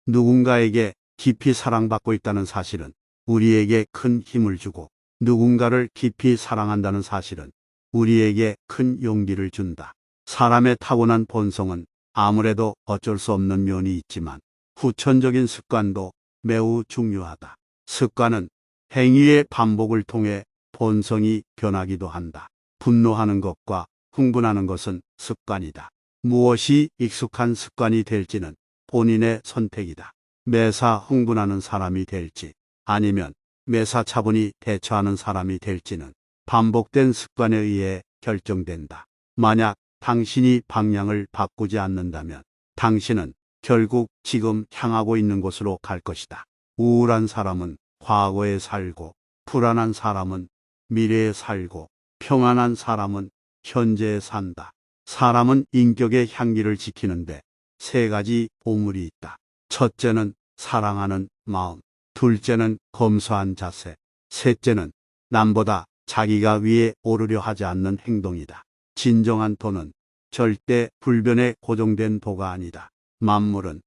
누군가에게 깊이 사랑받고 있다는 사실은 우리에게 큰 힘을 주고, 누군가를 깊이 사랑한다는 사실은 우리에게 큰 용기를 준다. 사람의 타고난 본성은 아무래도 어쩔 수 없는 면이 있지만 후천적인 습관도 매우 중요하다. 습관은 행위의 반복을 통해 본성이 변하기도 한다. 분노하는 것과 흥분하는 것은 습관이다. 무엇이 익숙한 습관이 될지는 본인의 선택이다. 매사 흥분하는 사람이 될지, 아니면 매사 차분히 대처하는 사람이 될지는 반복된 습관에 의해 결정된다. 만약 당신이 방향을 바꾸지 않는다면 당신은 결국 지금 향하고 있는 곳으로 갈 것이다. 우울한 사람은 과거에 살고, 불안한 사람은 미래에 살고, 평안한 사람은 현재에 산다. 사람은 인격의 향기를 지키는데 세 가지 보물이 있다. 첫째는 사랑하는 마음, 둘째는 검소한 자세, 셋째는 남보다 자기가 위에 오르려 하지 않는 행동이다. 진정한 도는 절대 불변에 고정된 도가 아니다. 만물은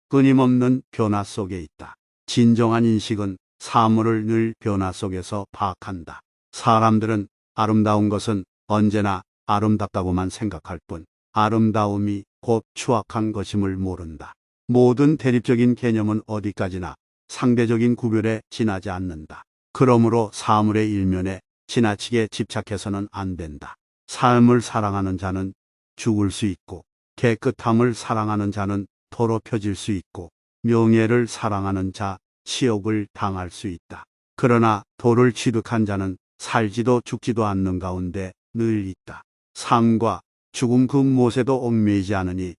끊임없는 변화 속에 있다. 진정한 인식은 사물을 늘 변화 속에서 파악한다. 사람들은 아름다운 것은 언제나 아름답다고만 생각할 뿐, 아름다움이 곧 추악한 것임을 모른다. 모든 대립적인 개념은 어디까지나 상대적인 구별에 지나지 않는다. 그러므로 사물의 일면에 지나치게 집착해서는 안 된다. 삶을 사랑하는 자는 죽을 수 있고, 깨끗함을 사랑하는 자는 더럽혀질 수 있고, 명예를 사랑하는 자, 치욕을 당할 수 있다. 그러나 도를 취득한 자는 살지도 죽지도 않는 가운데 늘 있다. 삶과 죽음 그 무엇에도 얽매이지 않으니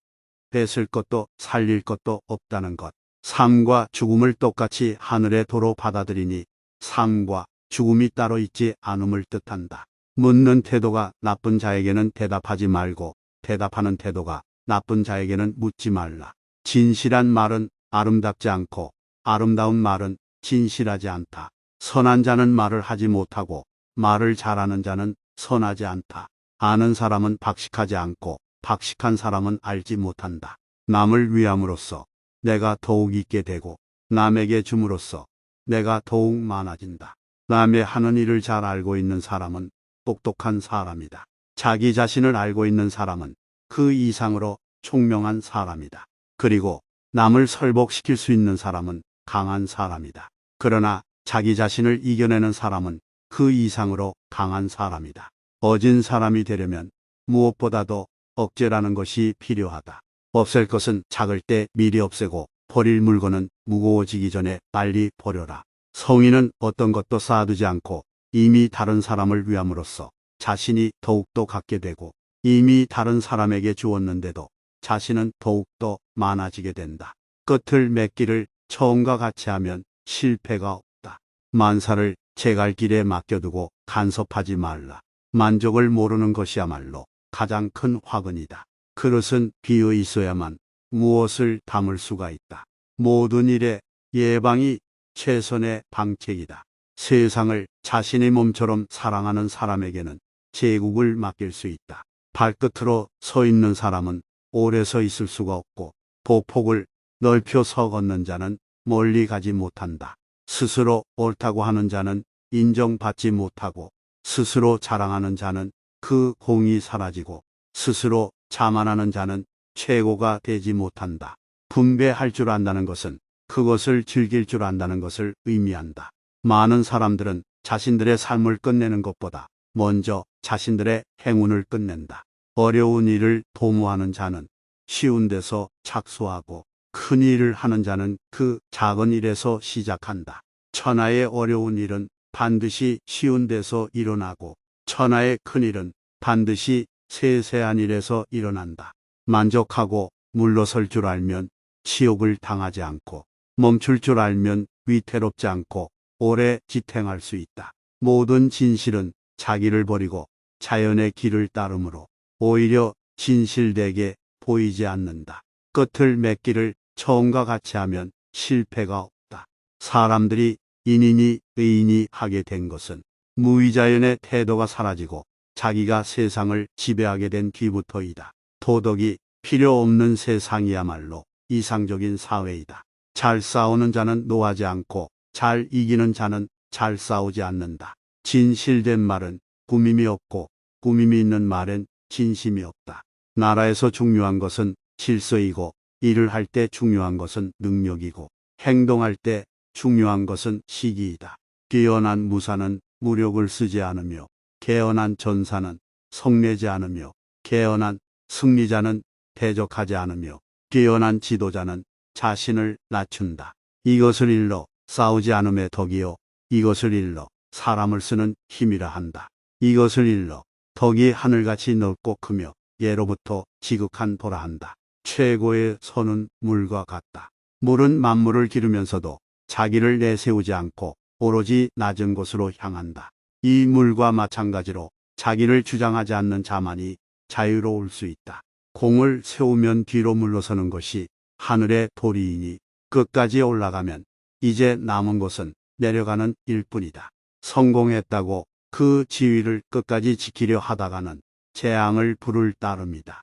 뺏을 것도 살릴 것도 없다는 것. 삶과 죽음을 똑같이 하늘의 도로 받아들이니 삶과 죽음이 따로 있지 않음을 뜻한다. 묻는 태도가 나쁜 자에게는 대답하지 말고, 대답하는 태도가 나쁜 자에게는 묻지 말라. 진실한 말은 아름답지 않고 아름다운 말은 진실하지 않다. 선한 자는 말을 하지 못하고 말을 잘하는 자는 선하지 않다. 아는 사람은 박식하지 않고 박식한 사람은 알지 못한다. 남을 위함으로써 내가 더욱 있게 되고, 남에게 줌으로써 내가 더욱 많아진다. 남의 하는 일을 잘 알고 있는 사람은 똑똑한 사람이다. 자기 자신을 알고 있는 사람은 그 이상으로 총명한 사람이다. 그리고 남을 설복시킬 수 있는 사람은 강한 사람이다. 그러나 자기 자신을 이겨내는 사람은 그 이상으로 강한 사람이다. 어진 사람이 되려면 무엇보다도 억제라는 것이 필요하다. 없앨 것은 작을 때 미리 없애고, 버릴 물건은 무거워지기 전에 빨리 버려라. 성인은 어떤 것도 쌓아두지 않고 이미 다른 사람을 위함으로써 자신이 더욱더 갖게 되고, 이미 다른 사람에게 주었는데도 자신은 더욱더 많아지게 된다. 끝을 맺기를 처음과 같이 하면 실패가 없다. 만사를 제갈길에 맡겨두고 간섭하지 말라. 만족을 모르는 것이야말로 가장 큰 화근이다. 그릇은 비어 있어야만 무엇을 담을 수가 있다. 모든 일에 예방이 최선의 방책이다. 세상을 자신의 몸처럼 사랑하는 사람에게는 제국을 맡길 수 있다. 발끝으로 서 있는 사람은 오래 서 있을 수가 없고, 보폭을 넓혀 서 걷는 자는 멀리 가지 못한다. 스스로 옳다고 하는 자는 인정받지 못하고, 스스로 자랑하는 자는 그 공이 사라지고, 스스로 자만하는 자는 최고가 되지 못한다. 분배할 줄 안다는 것은 그것을 즐길 줄 안다는 것을 의미한다. 많은 사람들은 자신들의 삶을 끝내는 것보다 먼저 자신들의 행운을 끝낸다. 어려운 일을 도모하는 자는 쉬운 데서 착수하고, 큰 일을 하는 자는 그 작은 일에서 시작한다. 천하의 어려운 일은 반드시 쉬운 데서 일어나고, 천하의 큰 일은 반드시 세세한 일에서 일어난다. 만족하고 물러설 줄 알면 치욕을 당하지 않고, 멈출 줄 알면 위태롭지 않고 오래 지탱할 수 있다. 모든 진실은 자기를 버리고 자연의 길을 따르므로 오히려 진실되게 보이지 않는다. 끝을 맺기를 처음과 같이 하면 실패가 없다. 사람들이 인인이 의인이 하게 된 것은 무의자연의 태도가 사라지고 자기가 세상을 지배하게 된 뒤부터이다. 도덕이 필요 없는 세상이야말로 이상적인 사회이다. 잘 싸우는 자는 노하지 않고 잘 이기는 자는 잘 싸우지 않는다. 진실된 말은 꾸밈이 없고 꾸밈이 있는 말엔 진심이 없다. 나라에서 중요한 것은 질서이고 일을 할 때 중요한 것은 능력이고 행동할 때 중요한 것은 시기이다. 뛰어난 무사는 무력을 쓰지 않으며 개헌한 전사는 성내지 않으며 개헌한 승리자는 대적하지 않으며 뛰어난 지도자는 자신을 낮춘다. 이것을 일러 싸우지 않음의 덕이요 이것을 일러 사람을 쓰는 힘이라 한다. 이것을 일러 덕이 하늘같이 넓고 크며 예로부터 지극한 도라 한다. 최고의 선은 물과 같다. 물은 만물을 기르면서도 자기를 내세우지 않고 오로지 낮은 곳으로 향한다. 이 물과 마찬가지로 자기를 주장하지 않는 자만이 자유로울 수 있다. 공을 세우면 뒤로 물러서는 것이 하늘의 도리이니 끝까지 올라가면 이제 남은 곳은 내려가는 일뿐이다. 성공했다고 그 지위를 끝까지 지키려 하다가는 재앙을 부를 따름이다.